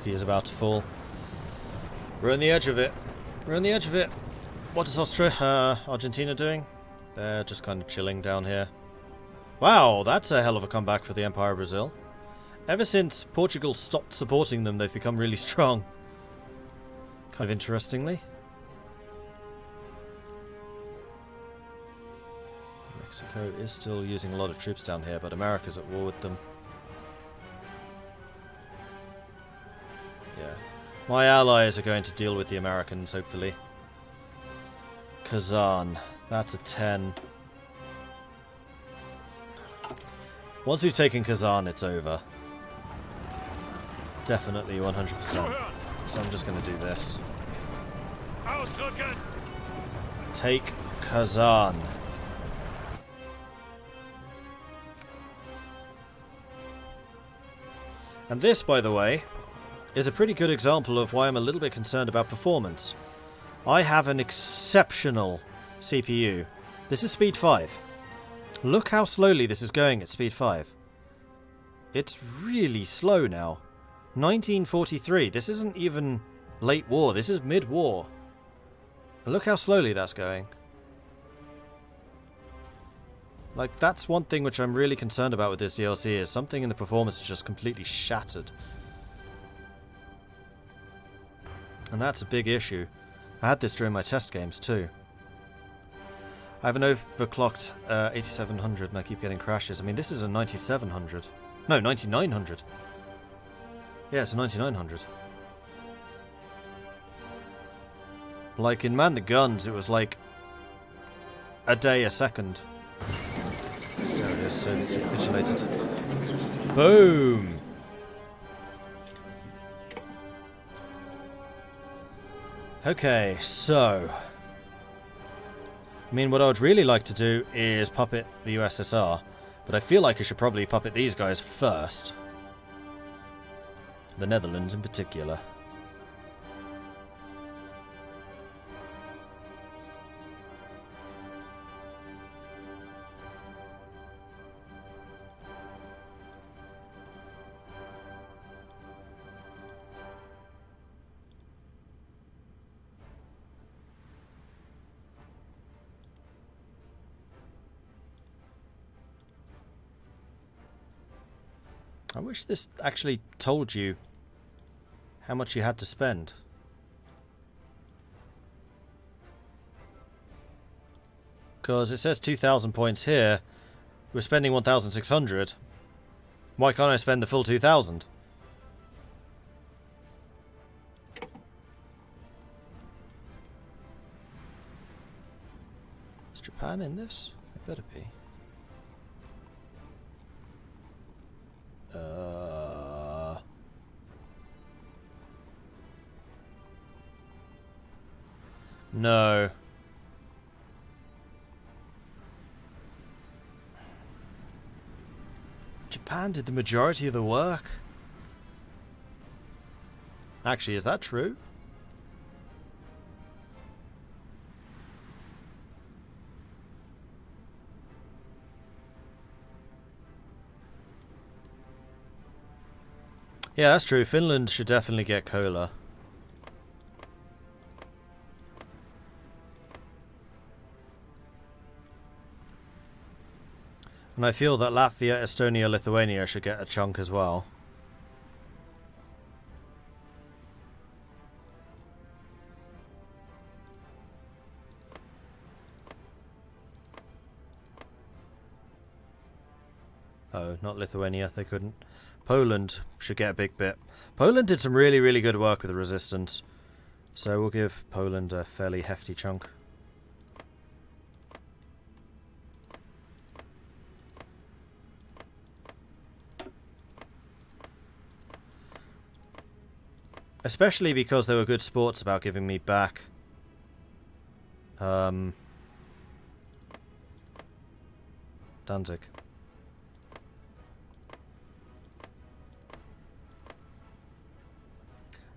Turkey is about to fall. We're on the edge of it. We're on the edge of it. What is Argentina doing? They're just kind of chilling down here. Wow, that's a hell of a comeback for the Empire of Brazil. Ever since Portugal stopped supporting them, they've become really strong. Kind of interestingly. Mexico is still using a lot of troops down here, but America's at war with them. Yeah. My allies are going to deal with the Americans, hopefully. Kazan. That's a 10. Once we've taken Kazan, it's over. Definitely 100%. So I'm just going to do this. Take Kazan. And this, by the way, is a pretty good example of why I'm a little bit concerned about performance. I have an exceptional CPU. This is speed 5. Look how slowly this is going at speed 5. It's really slow now. 1943. This isn't even late war. This is mid-war. And look how slowly that's going. Like, that's one thing which I'm really concerned about with this DLC, is something in the performance is just completely shattered. And that's a big issue. I had this during my test games too. I have an overclocked 8700 and I keep getting crashes. I mean, this is a 9700. No, 9900. Yeah, it's a 9900. Like, in Man the Guns, it was like a day a second. There it is, Soviets capitulated. Boom! Okay, so... I mean, what I would really like to do is puppet the USSR, but I feel like I should probably puppet these guys first. The Netherlands in particular. I wish this actually told you how much you had to spend. Because it says 2,000 points here. We're spending 1,600. Why can't I spend the full 2,000? Is Japan in this? It better be. No. Japan did the majority of the work? Actually, is that true? Yeah, that's true. Finland should definitely get cola. And I feel that Latvia, Estonia, Lithuania should get a chunk as well. Oh, not Lithuania, they couldn't. Poland should get a big bit. Poland did some really, really good work with the resistance. So we'll give Poland a fairly hefty chunk. Especially because they were good sports about giving me back. Danzig.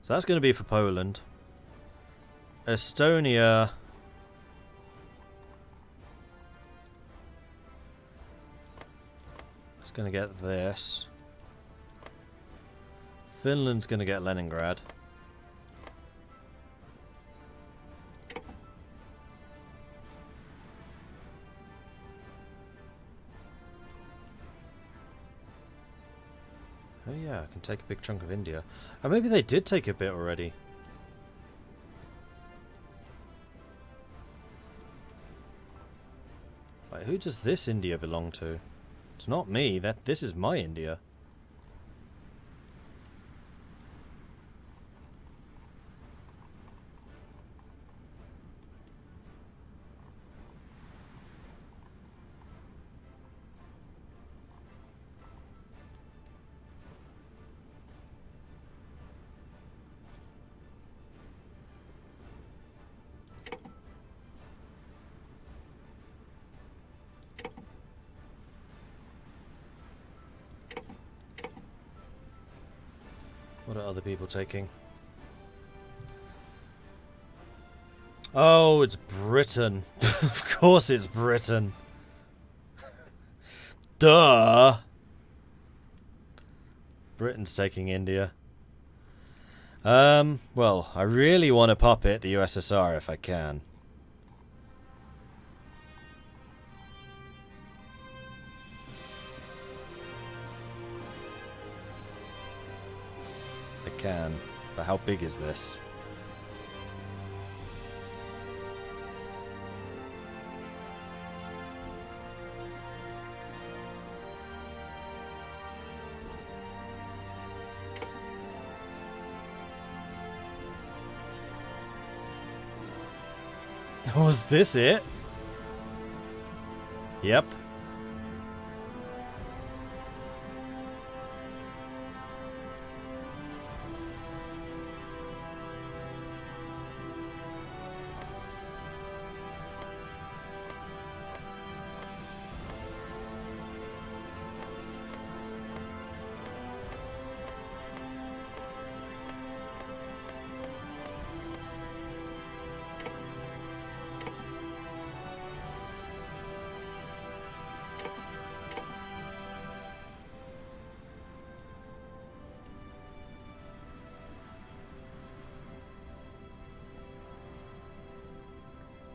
So that's going to be for Poland. Estonia. It's going to get this. Finland's going to get Leningrad. Oh yeah, I can take a big chunk of India. Oh, maybe they did take a bit already. Like, who does this India belong to? It's not me. This is my India. What are other people taking? Oh, it's Britain. Of course it's Britain. Duh! Britain's taking India. Well, I really want to puppet the USSR if I can. But how big is this? Was this it? Yep.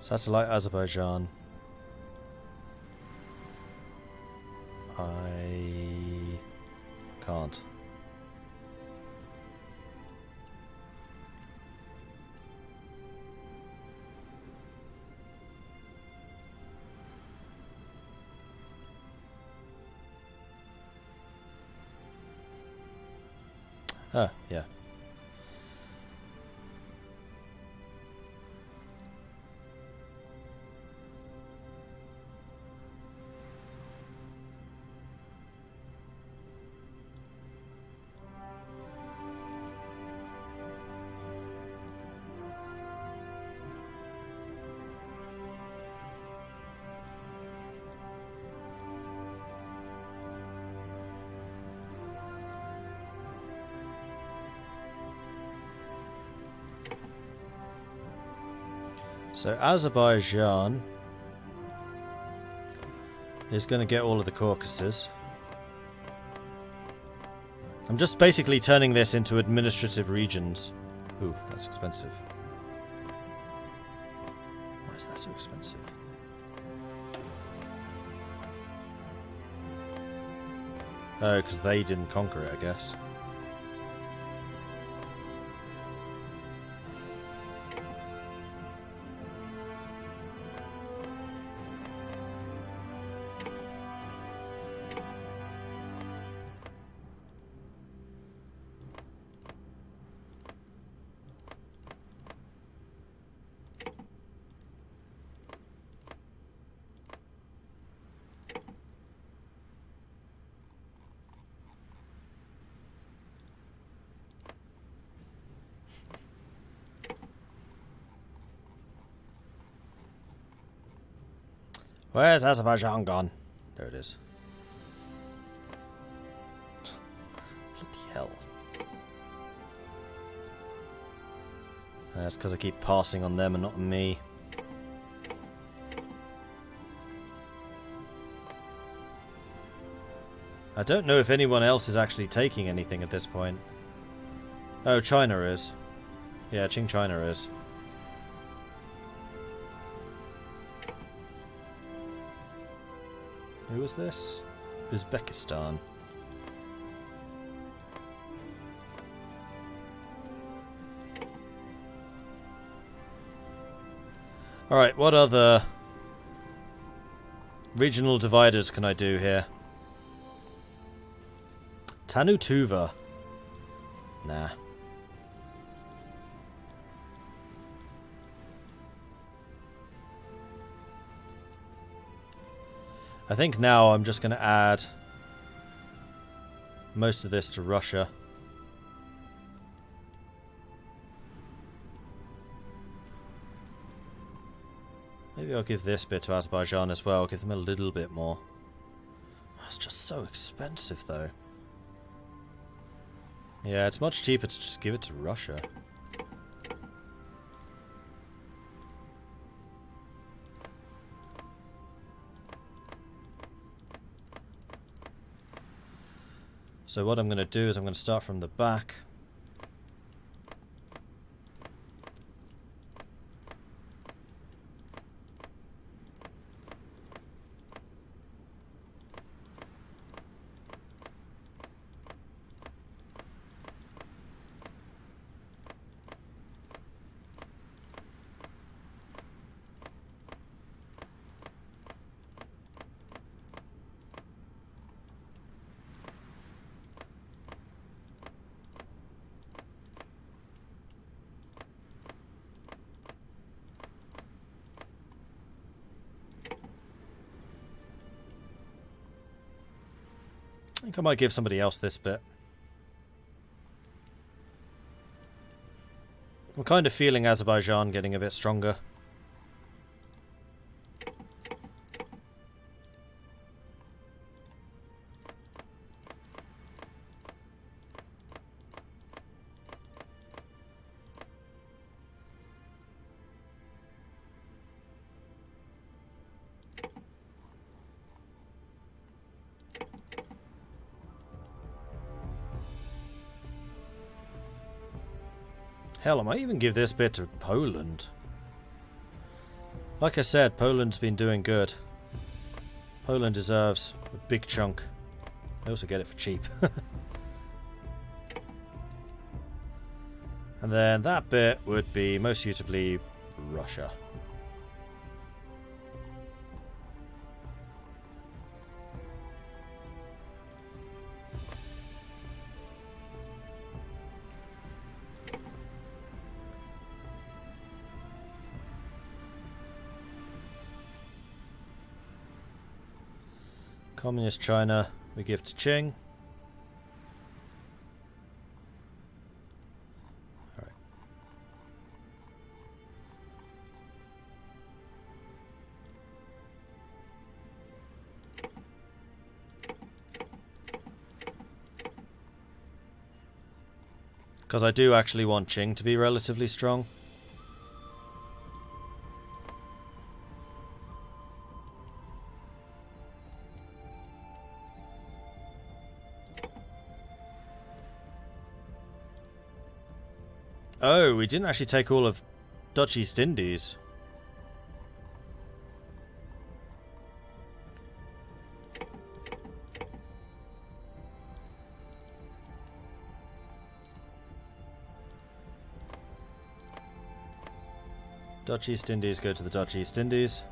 Satellite Azerbaijan. I can't. Oh, yeah. So Azerbaijan is going to get all of the Caucasus. I'm just basically turning this into administrative regions. Ooh, that's expensive. Why is that so expensive? Oh, because they didn't conquer it, I guess. Where's Azerbaijan gone? There it is. Bloody hell. That's because I keep passing on them and not on me. I don't know if anyone else is actually taking anything at this point. Oh, China is. Yeah, Qing China is. Who was this? Uzbekistan. Alright, what other regional dividers can I do here? Tanutuva. Nah. I think now I'm just going to add most of this to Russia. Maybe I'll give this bit to Azerbaijan as well, give them a little bit more. It's just so expensive though. Yeah, it's much cheaper to just give it to Russia. So what I'm going to do is I'm going to start from the back. I think I might give somebody else this bit. I'm kind of feeling Azerbaijan getting a bit stronger. Hell, I might even give this bit to Poland. Like I said, Poland's been doing good. Poland deserves a big chunk. They also get it for cheap. And then that bit would be most suitably Russia. Communist China we give to Qing. Alright. Because I do actually want Qing to be relatively strong. Oh, we didn't actually take all of Dutch East Indies. Dutch East Indies go to the Dutch East Indies.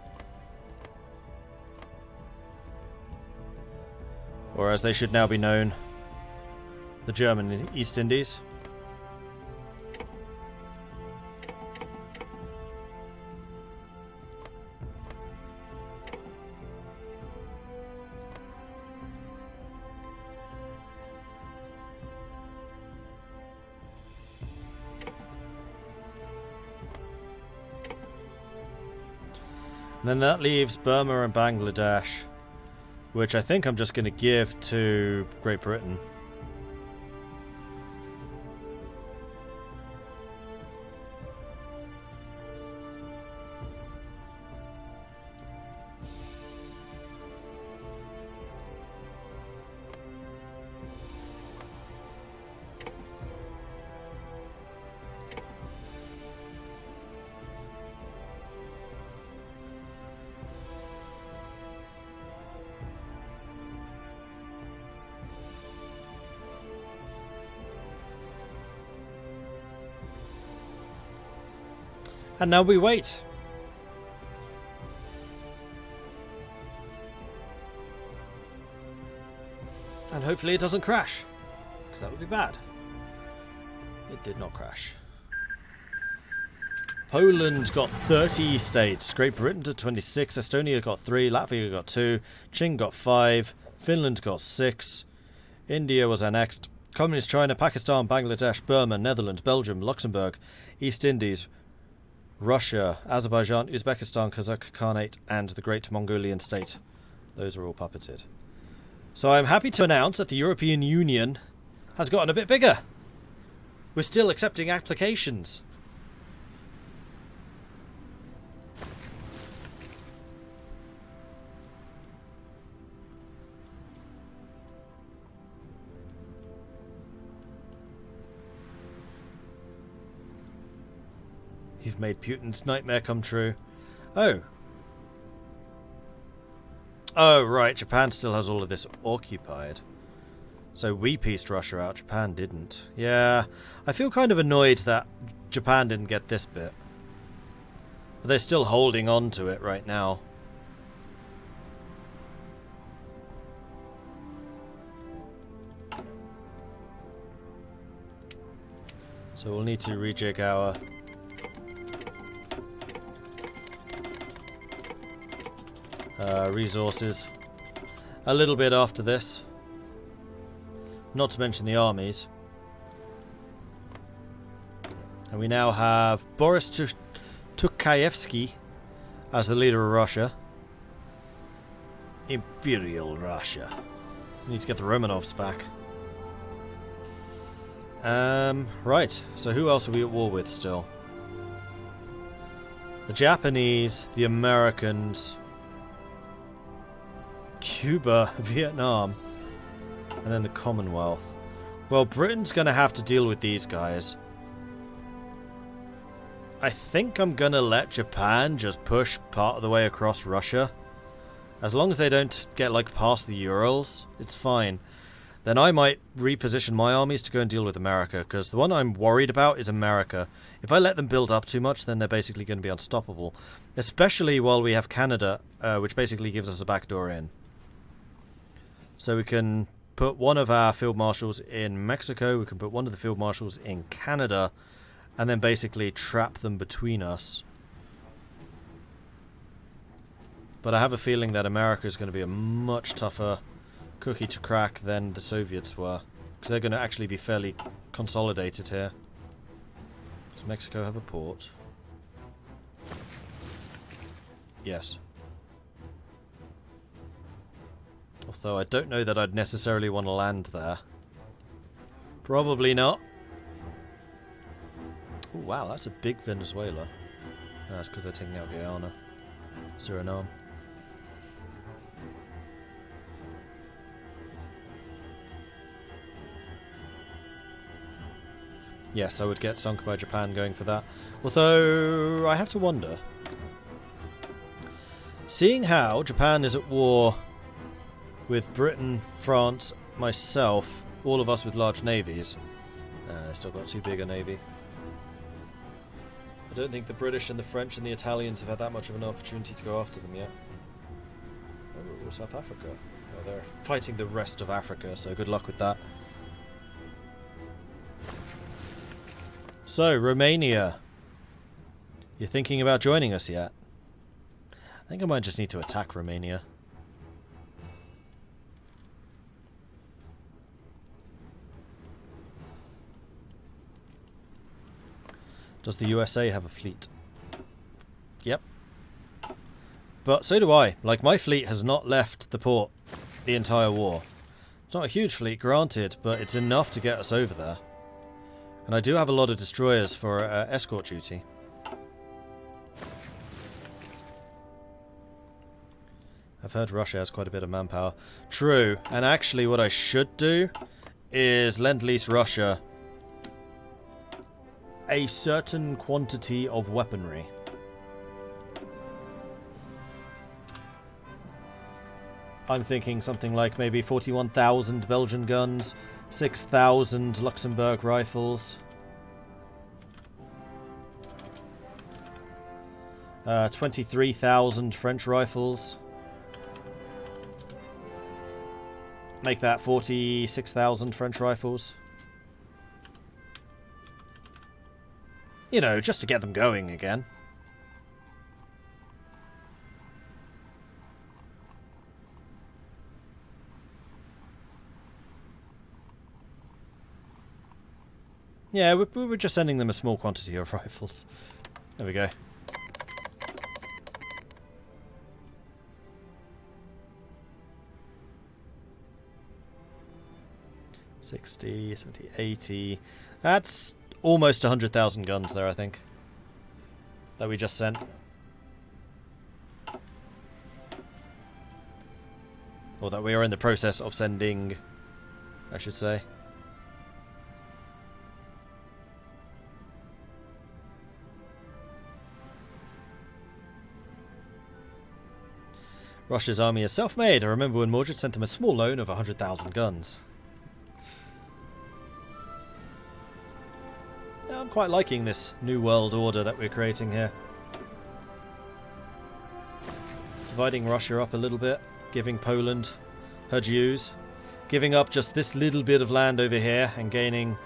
Or as they should now be known, the German East Indies. And then that leaves Burma and Bangladesh, which I think I'm just going to give to Great Britain. And now we wait. And hopefully it doesn't crash, because that would be bad. It did not crash. Poland got 30 states. Great Britain to 26. Estonia got 3. Latvia got 2. Qing got 5. Finland got 6. India was annexed. Communist China, Pakistan, Bangladesh, Burma, Netherlands, Belgium, Luxembourg, East Indies, Russia, Azerbaijan, Uzbekistan, Kazakh Khanate, and the Great Mongolian State. Those are all puppeted. So I'm happy to announce that the European Union has gotten a bit bigger. We're still accepting applications. You've made Putin's nightmare come true. Oh. Oh, right. Japan still has all of this occupied. So we pieced Russia out. Japan didn't. Yeah. I feel kind of annoyed that Japan didn't get this bit. But they're still holding on to it right now. So we'll need to rejig our... resources a little bit after this. Not to mention the armies. And we now have Boris Tukaevsky as the leader of Russia. Imperial Russia. We need to get the Romanovs back. Right. So who else are we at war with still? The Japanese, the Americans, Cuba, Vietnam, and then the Commonwealth. Well, Britain's going to have to deal with these guys. I think I'm going to let Japan just push part of the way across Russia. As long as they don't get, like, past the Urals, it's fine. Then I might reposition my armies to go and deal with America, because the one I'm worried about is America. If I let them build up too much, then they're basically going to be unstoppable. Especially while we have Canada, which basically gives us a backdoor in. So we can put one of our field marshals in Mexico, we can put one of the field marshals in Canada, and then basically trap them between us. But I have a feeling that America is going to be a much tougher cookie to crack than the Soviets were, because they're going to actually be fairly consolidated here. Does Mexico have a port? Yes. Although I don't know that I'd necessarily want to land there. Probably not. Oh wow, that's a big Venezuela. That's because they're taking out Guyana. Suriname. Yes, I would get sunk by Japan going for that. Although, I have to wonder. Seeing how Japan is at war with Britain, France, myself, all of us with large navies. They still got too big a navy. I don't think the British and the French and the Italians have had that much of an opportunity to go after them yet. Oh, South Africa. Oh, they're fighting the rest of Africa, so good luck with that. So, Romania. You're thinking about joining us yet? I think I might just need to attack Romania. Does the USA have a fleet? Yep. But so do I. Like, my fleet has not left the port the entire war. It's not a huge fleet, granted, but it's enough to get us over there. And I do have a lot of destroyers for escort duty. I've heard Russia has quite a bit of manpower. True. And actually what I should do is lend-lease Russia a certain quantity of weaponry. I'm thinking something like maybe 41,000 Belgian guns, 6,000 Luxembourg rifles. 23,000 French rifles. Make that 46,000 French rifles. You know, just to get them going again. Yeah, we were just sending them a small quantity of rifles. There we go. $60, $70, $80. That's almost 100,000 guns there, I think. That we just sent. Or that we are in the process of sending, I should say. Russia's army is self-made. I remember when Mordred sent them a small loan of 100,000 guns. Yeah, I'm quite liking this new world order that we're creating here. Dividing Russia up a little bit, giving Poland her dues, giving up just this little bit of land over here and gaining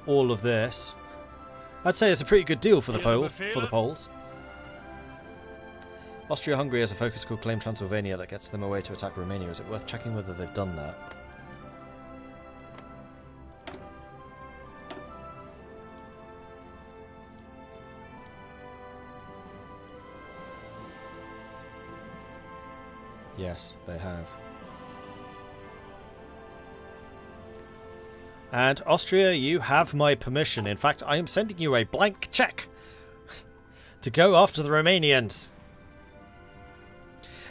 all of this. I'd say it's a pretty good deal for the Poles. Austria-Hungary has a focus called Claim Transylvania that gets them away to attack Romania. Is it worth checking whether they've done that? Yes, they have. And Austria, you have my permission. In fact, I am sending you a blank check to go after the Romanians.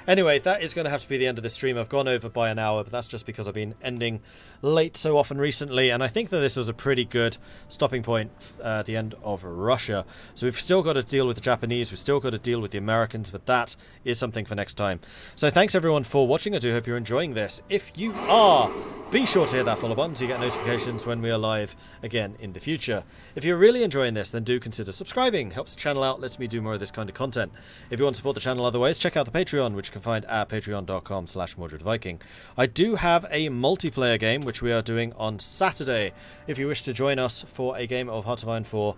Anyway, that is going to have to be the end of the stream. I've gone over by an hour, but that's just because I've been ending late so often recently, and I think that this was a pretty good stopping point at the end of Russia. So we've still got to deal with the Japanese, we've still got to deal with the Americans, but that is something for next time. So thanks everyone for watching. I do hope you're enjoying this. If you are, be sure to hit that follow button so you get notifications when we are live again in the future. If you're really enjoying this, then do consider subscribing. Helps the channel out, lets me do more of this kind of content. If you want to support the channel other ways, check out the Patreon, which you can find at patreon.com/MordredViking. I do have a multiplayer game which we are doing on Saturday. If you wish to join us for a game of Hearts of Iron 4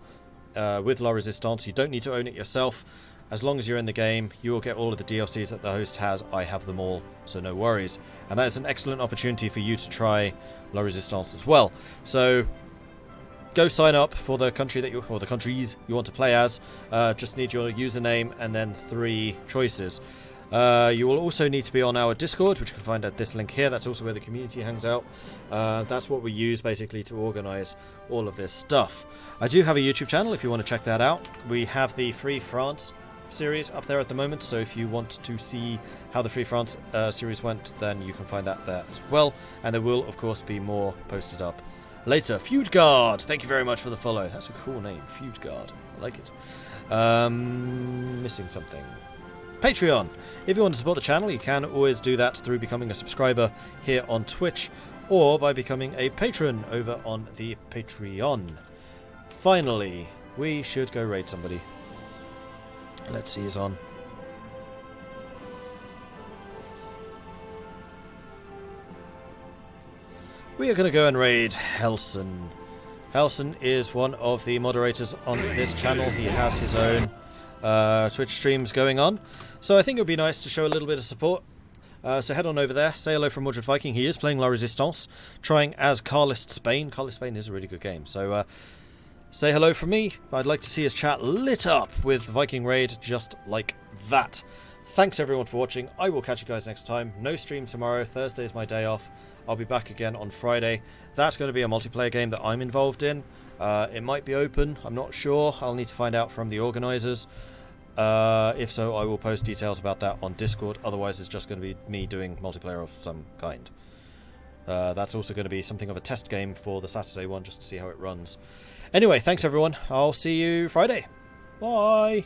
with La Resistance, you don't need to own it yourself. As long as you're in the game, you will get all of the DLCs that the host has. I have them all, so no worries. And that is an excellent opportunity for you to try La Resistance as well. So go sign up for the country that you, or the countries you want to play as. Just need your username and then 3 choices. You will also need to be on our Discord, which you can find at this link here. That's also where the community hangs out. That's what we use basically to organise all of this stuff. I do have a YouTube channel if you want to check that out. We have the Free France series up there at the moment, so if you want to see how the Free France series went, then you can find that there as well. And there will, of course, be more posted up later. Feud Guard, thank you very much for the follow. That's a cool name, Feud Guard. I like it. Missing something. Patreon. If you want to support the channel, you can always do that through becoming a subscriber here on Twitch or by becoming a patron over on the Patreon. Finally, we should go raid somebody. Let's see who's on. We are going to go and raid Helson. Helson is one of the moderators on this channel. He has his own Twitch streams going on, so I think it would be nice to show a little bit of support. So head on over there, say hello from Mordred Viking. He is playing La Resistance, trying as Carlist Spain. Carlist Spain is a really good game, so say hello from me. I'd like to see his chat lit up with Viking Raid just like that. Thanks everyone for watching. I will catch you guys next time. No stream tomorrow. Thursday is my day off. I'll be back again on Friday. That's going to be a multiplayer game that I'm involved in. It might be open. I'm not sure. I'll need to find out from the organisers. If so, I will post details about that on Discord. Otherwise, it's just going to be me doing multiplayer of some kind. That's also going to be something of a test game for the Saturday one, just to see how it runs. Anyway, thanks everyone. I'll see you Friday. Bye!